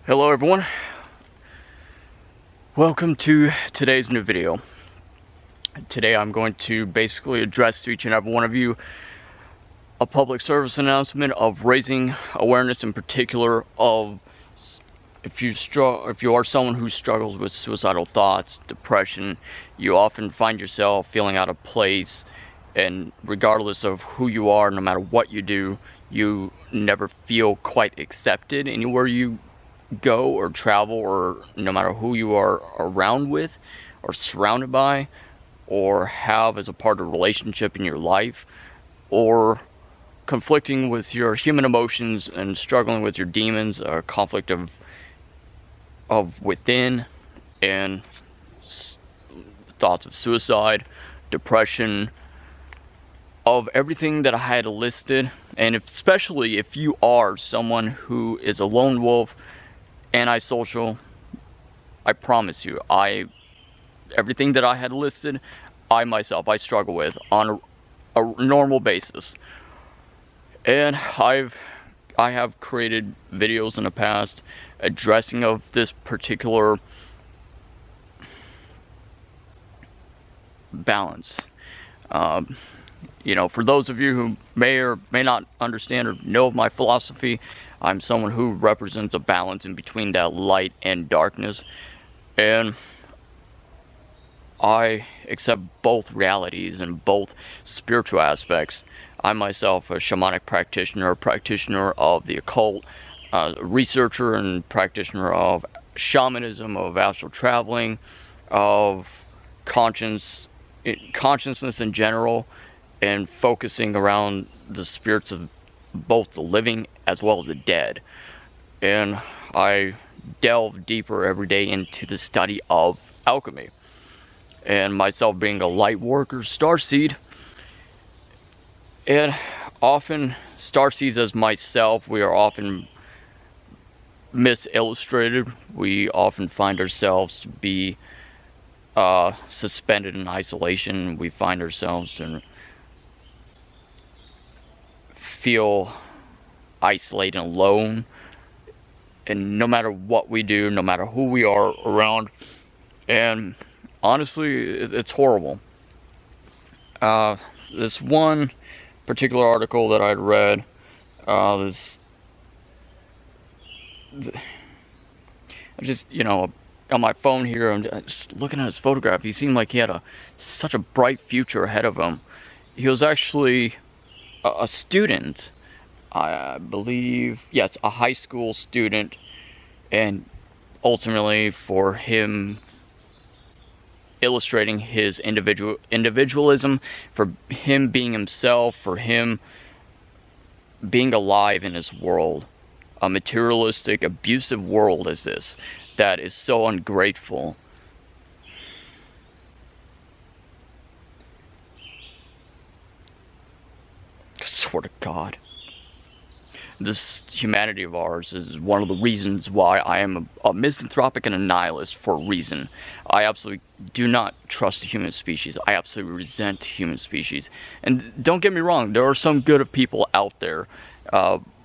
Hello everyone, welcome to today's new video. Today I'm going to basically address to each and every one of you a public service announcement of raising awareness, in particular of if you are someone who struggles with suicidal thoughts, depression, you often find yourself feeling out of place, and regardless of who you are, no matter what you do, you never feel quite accepted anywhere you go or travel, or no matter who you are around with or surrounded by or have as a part of a relationship in your life, or conflicting with your human emotions and struggling with your demons, a conflict of within, and thoughts of suicide, depression, of everything that I had listed. And especially if you are someone who is a lone wolf, antisocial, I promise you, everything that I had listed, I myself struggle with on a normal basis. And I have created videos in the past addressing of this particular balance. You know, for those of you who may or may not understand or know of my philosophy, I'm someone who represents a balance in between that light and darkness, and I accept both realities and both spiritual aspects. I myself, a shamanic practitioner, a practitioner of the occult, researcher and practitioner of shamanism, of astral traveling, of consciousness in general, and focusing around the spirits of both the living as well as the dead. And I delve deeper every day into the study of alchemy. And myself being a light worker, starseed, and often starseeds as myself, we are often misillustrated. We often find ourselves to be suspended in isolation. We find ourselves to feel isolated and alone, and no matter what we do, no matter who we are around, and honestly, it's horrible. This one particular article that I'd read, I just, you know, on my phone here, I'm just looking at his photograph. He seemed like he had such a bright future ahead of him. He was actually a student, I believe, yes, a high school student, and ultimately for him illustrating his individualism, for him being himself, for him being alive in his world, a materialistic, abusive world as this, that is so ungrateful. I swear to God, this humanity of ours is one of the reasons why I am a misanthropic and a nihilist, for a reason. I absolutely do not trust the human species. I absolutely resent human species. And don't get me wrong, there are some good people out there.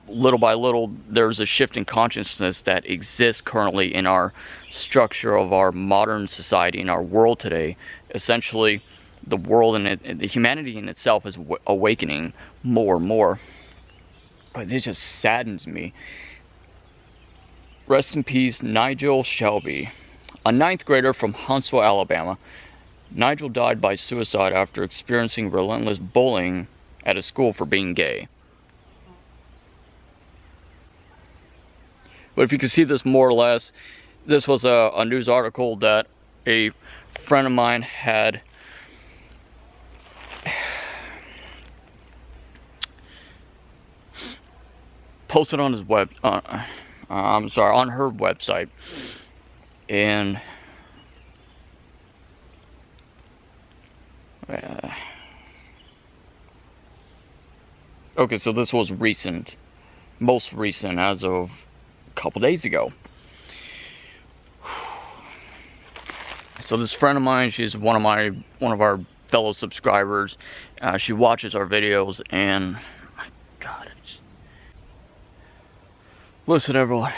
Little by little, there's a shift in consciousness that exists currently in our structure of our modern society, in our world today. Essentially, the world and the humanity in itself is awakening more and more. But it just saddens me. Rest in peace, Nigel Shelby, a 9th grader from Huntsville, Alabama. Nigel died by suicide after experiencing relentless bullying at a school for being gay. But if you can see this more or less, this was a news article that a friend of mine had posted on his on her website. And okay, so this was recent, most recent, as of a couple days ago. So this friend of mine, she's one of our fellow subscribers. She watches our videos, and my God, listen, everyone.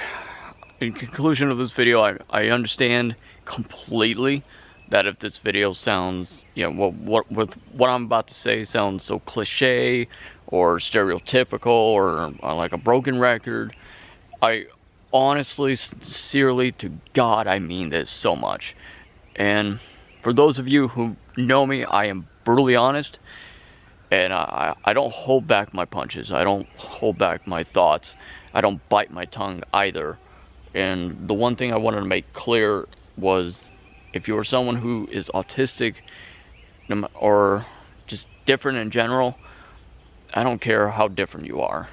in conclusion of this video, I understand completely that if this video sounds, you know, what I'm about to say sounds so cliche or stereotypical or like a broken record, I honestly, sincerely, to God, I mean this so much. And for those of you who know me, I am brutally honest, and I don't hold back my punches. I don't hold back my thoughts. I don't bite my tongue either. And the one thing I wanted to make clear was, if you're someone who is autistic or just different in general, I don't care how different you are.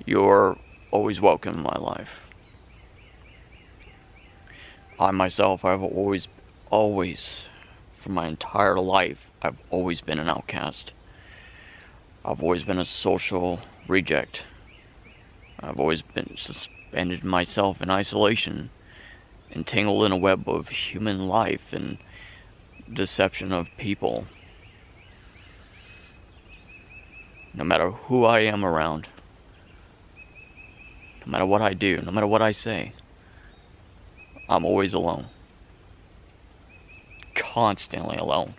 You're always welcome in my life. I myself, I've always, for my entire life, I've always been an outcast. I've always been a social reject. I've always been suspended myself in isolation, entangled in a web of human life and deception of people. No matter who I am around, no matter what I do, no matter what I say, I'm always alone. Constantly alone.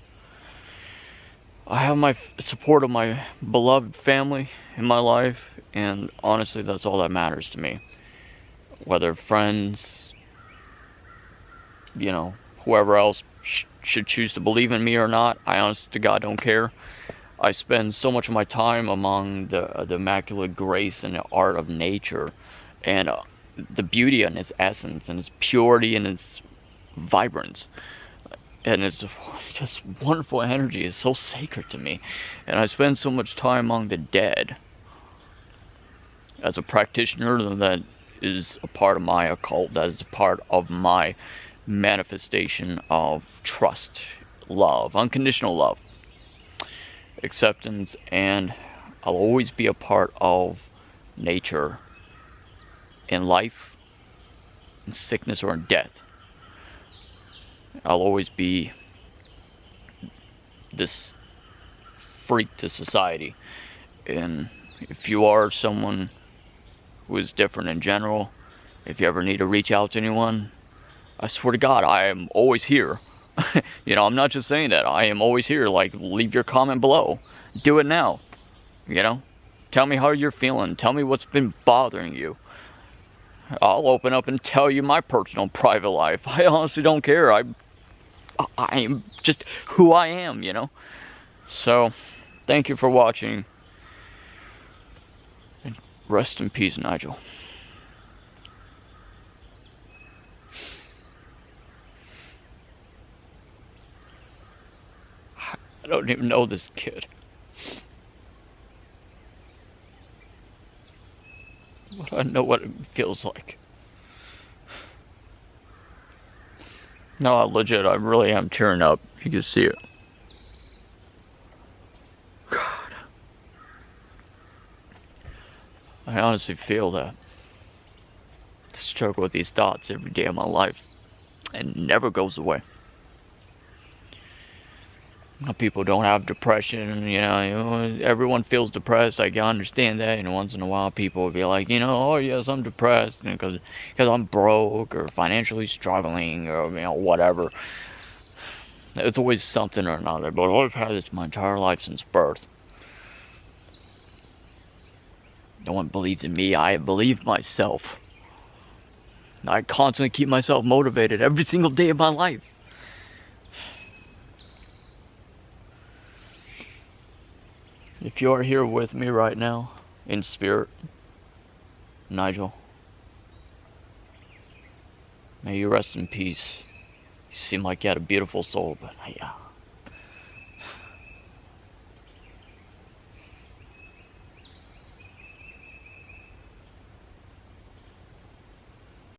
I have my support of my beloved family in my life, and honestly, that's all that matters to me. Whether friends, you know, whoever else should choose to believe in me or not, I honest to God don't care. I spend so much of my time among the immaculate grace and the art of nature, and the beauty and its essence, and its purity and its vibrance. And it's just wonderful energy. It's so sacred to me. And I spend so much time among the dead. As a practitioner, that is a part of my occult. That is a part of my manifestation of trust, love, unconditional love, acceptance, and I'll always be a part of nature in life, in sickness, or in death. I'll always be this freak to society. And if you are someone who is different in general, if you ever need to reach out to anyone, I swear to God, I am always here. You know, I'm not just saying that. I am always here. Like, leave your comment below. Do it now. You know? Tell me how you're feeling. Tell me what's been bothering you. I'll open up and tell you my personal private life. I honestly don't care. I am just who I am, you know? So, thank you for watching. And rest in peace, Nigel. I don't even know this kid. But I know what it feels like. No, legit, I really am tearing up. You can see it. God. I honestly feel that. I struggle with these thoughts every day of my life. And it never goes away. People don't have depression, you know, everyone feels depressed. I can understand that, and once in a while people will be like, you know, oh yes, I'm depressed because I'm broke or financially struggling or, you know, whatever. It's always something or another, but I've had this my entire life since birth. No one believes in me. I believe myself. I constantly keep myself motivated every single day of my life. If you are here with me right now, in spirit, Nigel, may you rest in peace. You seem like you had a beautiful soul, but yeah.